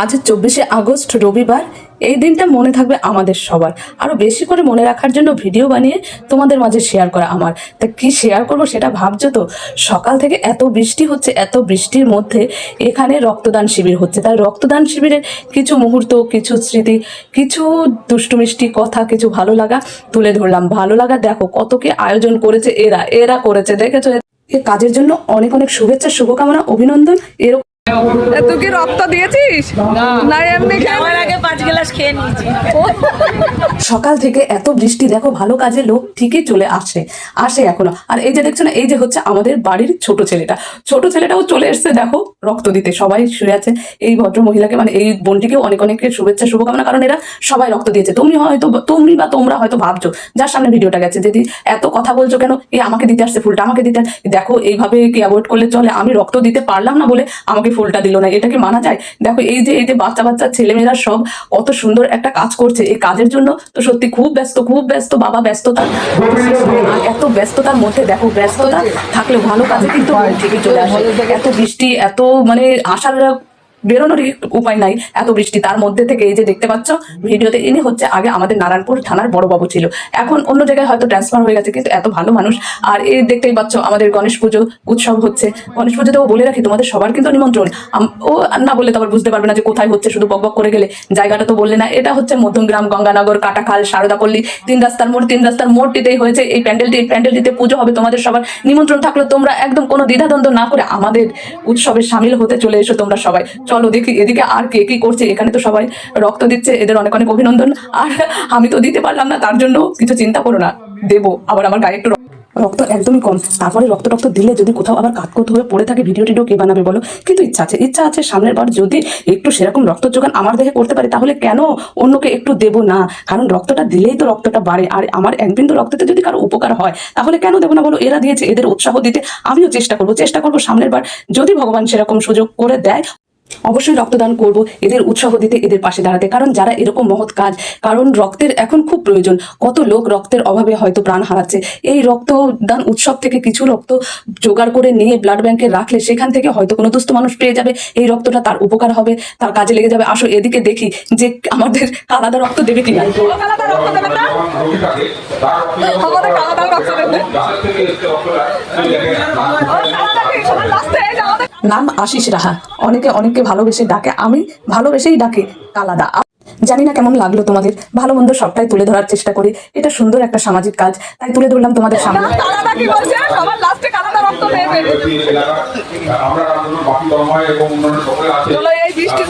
আজ 24শে আগস্ট রবিবার। এই দিনটা মনে থাকবে আমাদের সবার। আরো বেশি করে মনে রাখার জন্য ভিডিও বানিয়ে তোমাদের মাঝে শেয়ার করা আমার। তা কি শেয়ার করব সেটা ভাবছো তো? সকাল থেকে এত বৃষ্টি হচ্ছে, এত বৃষ্টির মধ্যে এখানে রক্তদান শিবির হচ্ছে। তাই রক্তদান শিবিরের কিছু মুহূর্ত, কিছু স্মৃতি, কিছু দুষ্টু মিষ্টি কথা, কিছু ভালো লাগা তুলে ধরলাম। ভালো লাগা দেখো কত কি আয়োজন করেছে এরা করেছে, দেখেছো? এই কাজের জন্য অনেক অনেক শুভেচ্ছা, শুভকামনা, অভিনন্দন। এরকম তুই কি রক্ত দিয়েছিস? না এমনি আমার আগে 5 গ্লাস খেয়ে নিয়েছি। সকাল থেকে এত বৃষ্টি, দেখো ভালো কাজে লোক ঠিকই চলে আসে এখনো। আর এই যে দেখছো না, এই যে হচ্ছে আমাদের বাড়ির ছোট ছেলেটাও চলে এসছে দেখো রক্ত দিতে। সবাই শুয়ে আছে। এই ভদ্র মহিলাকে মানে এই বোনটিকেও অনেক অনেক শুভেচ্ছা, শুভকামনা, কারণ এরা সবাই রক্ত দিয়েছে। তুমি বা তোমরা হয়তো ভাবছো যার সামনে ভিডিওটা গেছে, যদি এত কথা বলছো কেন, এই আমাকে দিতে আসছে ফুলটা, আমাকে দিতে। দেখো এইভাবে কি অ্যাভয়েড করলে চলে? আমি রক্ত দিতে পারলাম না বলে আমাকে ফুলটা দিল না, এটা কি মানা যায়? দেখো এই যে বাচ্চা ছেলেমেয়েরা সব কত সুন্দর একটা কাজ করছে। এই কাজের জন্য তো সত্যি খুব ব্যস্ত বাবা, ব্যস্ততা। আর এত ব্যস্ততার মধ্যে দেখো, ব্যস্ততা থাকলেও ভালো কাজে কিন্তু ঠিকই চলে আসে। এত বৃষ্টি, এত মানে আসার বেরোনোর উপায় নাই, এত বৃষ্টি। তার মধ্যে থেকে এই যে দেখতে পাচ্ছ ভিডিওতে, ইনি হচ্ছে আগে আমাদের নারায়ণপুর থানার বড়বাবু ছিল, এখন অন্য জায়গায় হয়তো ট্রান্সফার হয়ে গেছে, কিন্তু এত ভালো মানুষ। আর এই দেখতেই পাচ্ছ আমাদের গণেশ পুজো উৎসব হচ্ছে। গণেশ পুজোতেও বলে রাখি তোমাদের সবার কিন্তু নিমন্ত্রণ। ও না বললে তো আবার বুঝতে পারবে না যে কোথায় হচ্ছে, শুধু বকবক করে গেলে। জায়গাটা তো বললে না, এটা হচ্ছে মধ্যমগ্রাম, গঙ্গানগর, কাটাখাল, সারদাপল্লী, 3 রাস্তার মোড়টিতেই হয়েছে এই প্যান্ডেলটিতে পুজো হবে। তোমাদের সবার নিমন্ত্রণ থাকলো, তোমরা একদম কোনো দ্বিধাদ্বন্দ্ব না করে আমাদের উৎসবে সামিল হতে চলে এসো তোমরা সবাই। চলো দেখি এদিকে আর কে কি করছে। এখানে তো সবাই রক্ত দিচ্ছে, এদের অনেক অনেক অভিনন্দন। আর আমি তো দিতে পারলাম না, তার জন্য কিছু চিন্তা করো না, দেবো। আবার আমার গায়ে একটু রক্ত একদমই কম, তারপরে রক্ত দিলে যদি কোথাও আবার কাতকুত হয়ে পড়ে থাকে, ভিডিও কে বানাবে বলো? কিন্তু ইচ্ছা আছে সামনের বার যদি একটু সেরকম রক্ত যোগান আমার দেহে করতে পারি, তাহলে কেন অন্যকে একটু দেবো না? কারণ রক্তটা দিলেই তো রক্তটা বাড়ে। আর আমার এক বিন্দু রক্ততে যদি কারো উপকার হয়, তাহলে কেন দেবো না বলো? এরা দিয়েছে, এদের উৎসাহ দিতে আমিও চেষ্টা করবো সামনের বার যদি ভগবান সেরকম সুযোগ করে দেয়, অবশ্যই রক্তদান করব, এদের উৎসাহ দিতে, এদের পাশে দাঁড়াতে। কারণ যারা এরকম মহৎ কাজ, কারণ রক্তের এখন খুব প্রয়োজন। কত লোক রক্তের অভাবে হয়তো প্রাণ হারাচ্ছে। এই রক্তদান উৎসব থেকে কিছু রক্ত জোগাড় করে নিয়ে ব্লাড ব্যাংকে রাখলে সেখান থেকে হয়তো কোনো দুস্থ মানুষ পেয়ে যাবে, এই রক্তটা তার উপকার হবে, তার কাজে লেগে যাবে। আসো এদিকে দেখি যে আমাদের আলাদা রক্ত দেবে কিনা। নাম আশিস রাহা, অনেকে ভালোবেসে ডাকে, আমি ভালোবেসেই ডাকি কালাদা। জানি না কেমন লাগলো তোমাদের, ভালো মন্দ সবটাই তুলে ধরার চেষ্টা করি। এটা সুন্দর একটা সামাজিক কাজ, তাই তুলে ধরলাম তোমাদের সামনে।